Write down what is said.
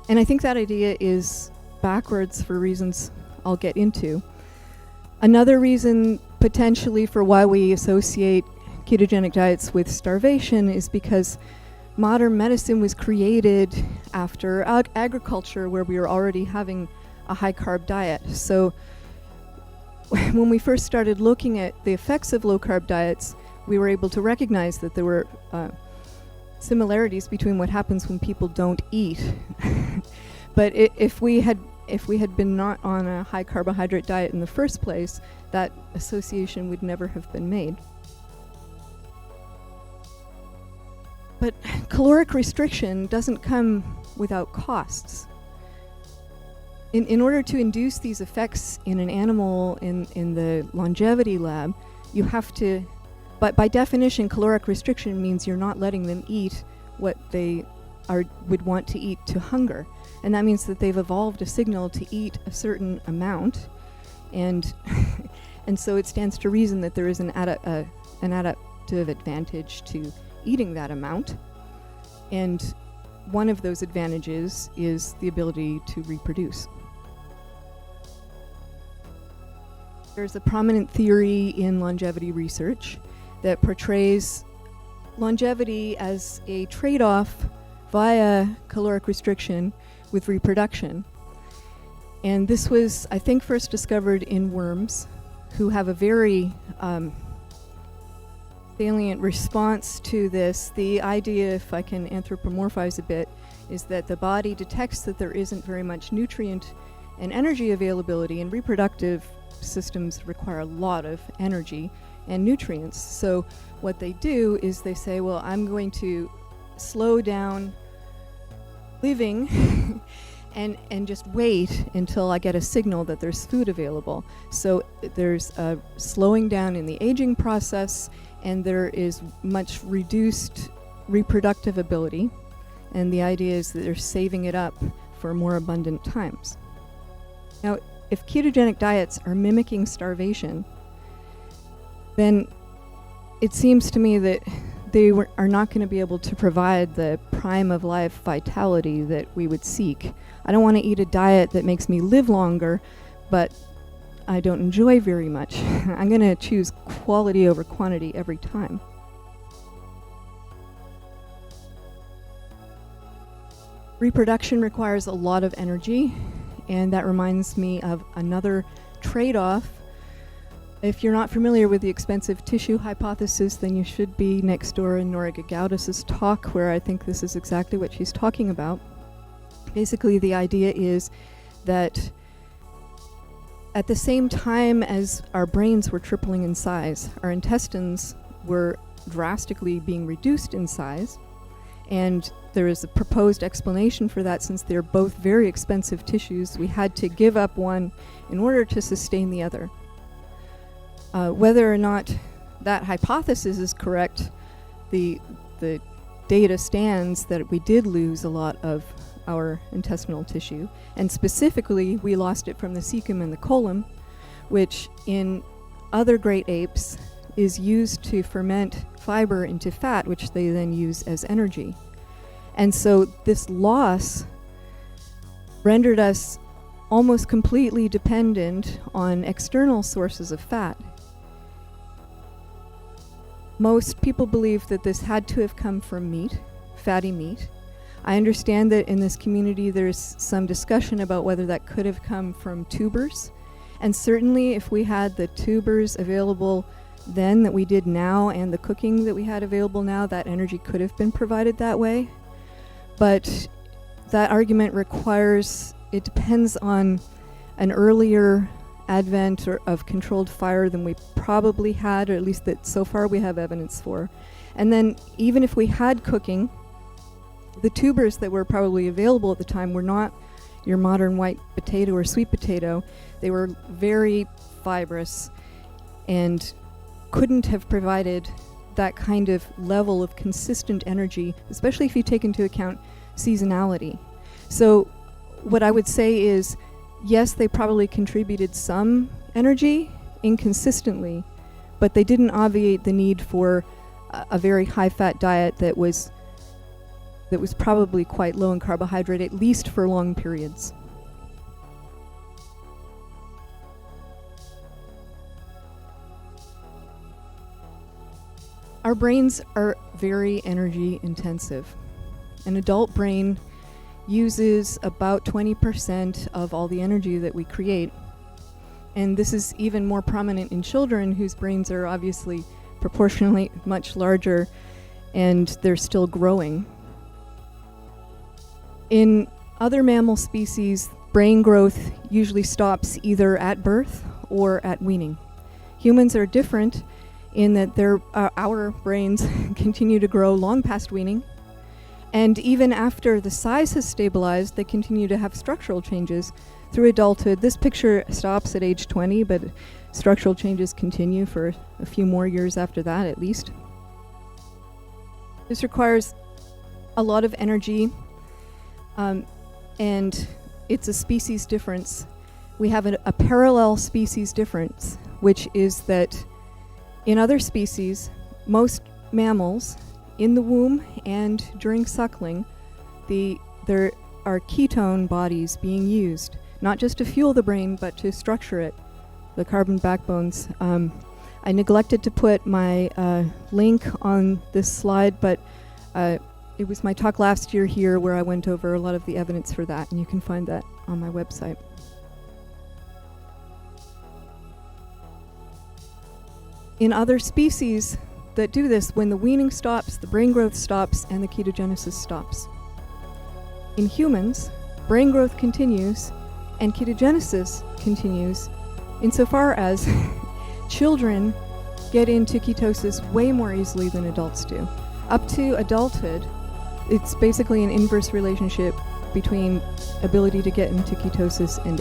And I think that idea is backwards for reasons I'll get into. Another reason potentially for why we associate ketogenic diets with starvation is because modern medicine was created after agriculture, where we were already having a high-carb diet. So when we first started looking at the effects of low-carb diets, we were able to recognize that there were similarities between what happens when people don't eat. But if we had been not on a high carbohydrate diet in the first place, that association would never have been made. But caloric restriction doesn't come without costs. In order to induce these effects in an animal in the longevity lab, you have to, but by definition, caloric restriction means you're not letting them eat what they would want to eat to hunger. And that means that they've evolved a signal to eat a certain amount, and and so it stands to reason that there is an adaptive advantage to eating that amount. And one of those advantages is the ability to reproduce. There's a prominent theory in longevity research that portrays longevity as a trade-off via caloric restriction with reproduction. And this was, I think, first discovered in worms, who have a very salient response to this. The idea, if I can anthropomorphize a bit, is that the body detects that there isn't very much nutrient and energy availability, and reproductive systems require a lot of energy and nutrients. So what they do is they say, well, I'm going to slow down living and just wait until I get a signal that there's food available. So there's a slowing down in the aging process, and there is much reduced reproductive ability. And the idea is that they're saving it up for more abundant times. Now, if ketogenic diets are mimicking starvation, then it seems to me that they are not going to be able to provide the prime of life vitality that we would seek. I don't want to eat a diet that makes me live longer, but I don't enjoy very much. I'm going to choose quality over quantity every time. Reproduction requires a lot of energy, and that reminds me of another trade-off. If you're not familiar with the expensive tissue hypothesis, then you should be next door in Nora Gagaudis' talk, where I think this is exactly what she's talking about. Basically, the idea is that at the same time as our brains were tripling in size, our intestines were drastically being reduced in size, and there is a proposed explanation for that. Since they're both very expensive tissues, we had to give up one in order to sustain the other. Whether or not that hypothesis is correct, the data stands that we did lose a lot of our intestinal tissue, and specifically we lost it from the cecum and the colon, which in other great apes is used to ferment fiber into fat, which they then use as energy. And so this loss rendered us almost completely dependent on external sources of fat. Most people believe that this had to have come from meat, fatty meat. I understand that in this community there's some discussion about whether that could have come from tubers. And certainly if we had the tubers available then that we did now, and the cooking that we had available now, that energy could have been provided that way. But that argument it depends on an earlier advent of controlled fire than we probably had, or at least that so far we have evidence for. And then even if we had cooking, the tubers that were probably available at the time were not your modern white potato or sweet potato. They were very fibrous and couldn't have provided that kind of level of consistent energy, especially if you take into account seasonality. So what I would say is, yes, they probably contributed some energy inconsistently, but they didn't obviate the need for a very high-fat diet that was that was probably quite low in carbohydrate, at least for long periods. Our brains are very energy intensive. An adult brain uses about 20% of all the energy that we create. And this is even more prominent in children whose brains are obviously proportionally much larger and they're still growing. In other mammal species, brain growth usually stops either at birth or at weaning. Humans are different in that our brains continue to grow long past weaning, and even after the size has stabilized, they continue to have structural changes through adulthood. This picture stops at age 20, but structural changes continue for a few more years after that, at least. This requires a lot of energy, and it's a species difference. We have a parallel species difference, which is that in other species, most mammals in the womb and during suckling, there are ketone bodies being used, not just to fuel the brain, but to structure it, the carbon backbones. I neglected to put my link on this slide, but it was my talk last year here where I went over a lot of the evidence for that, and you can find that on my website. In other species that do this, when the weaning stops, the brain growth stops, and the ketogenesis stops. In humans, brain growth continues, and ketogenesis continues insofar as children get into ketosis way more easily than adults do. Up to adulthood, it's basically an inverse relationship between ability to get into ketosis and